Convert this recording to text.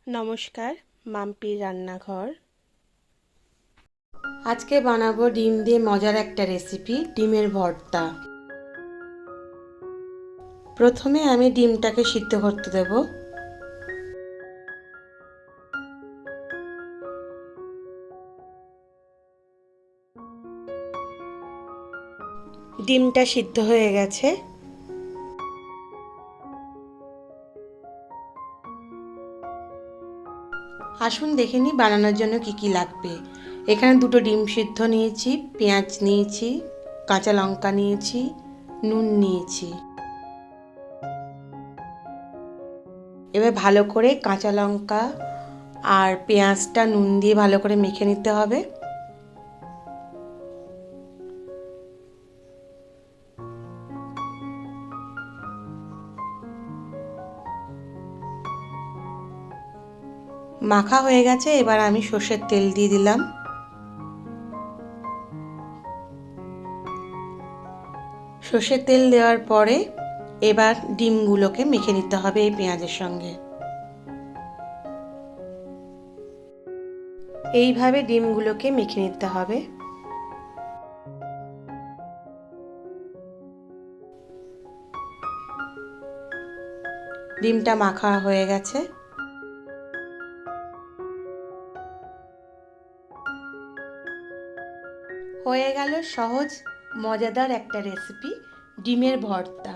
নমস্কার, মাম্পির রান্নাঘর। আজকে বানাবো ডিম দিয়ে মজার একটা রেসিপি, ডিমের ভর্তা। প্রথমে আমি ডিমটাকে সিদ্ধ করতে দেব। ডিমটা সিদ্ধ হয়ে গেছে। আসুন দেখে নিই বানানোর জন্য কি কি লাগবে। এখানে দুটো ডিম সিদ্ধ নিয়েছি, পেঁয়াজ নিয়েছি, কাঁচা লঙ্কা নিয়েছি, নুন নিয়েছি। এবার ভালো করে কাঁচা লঙ্কা আর পেঁয়াজটা নুন দিয়ে ভালো করে মেখে নিতে হবে। মাখা হয়ে গেছে, এবার আমি সর্ষের তেল দিয়ে দিলাম। সর্ষের তেল দেওয়ার পরে এবার ডিমগুলোকে মেখে নিতে হবে এই পেঁয়াজের সঙ্গে। এইভাবে ডিমগুলোকে মেখে নিতে হবে। ডিমটা মাখা হয়ে গেছে। হয়ে গেল সহজ মজাদার একটা রেসিপি, ডিমের ভর্তা।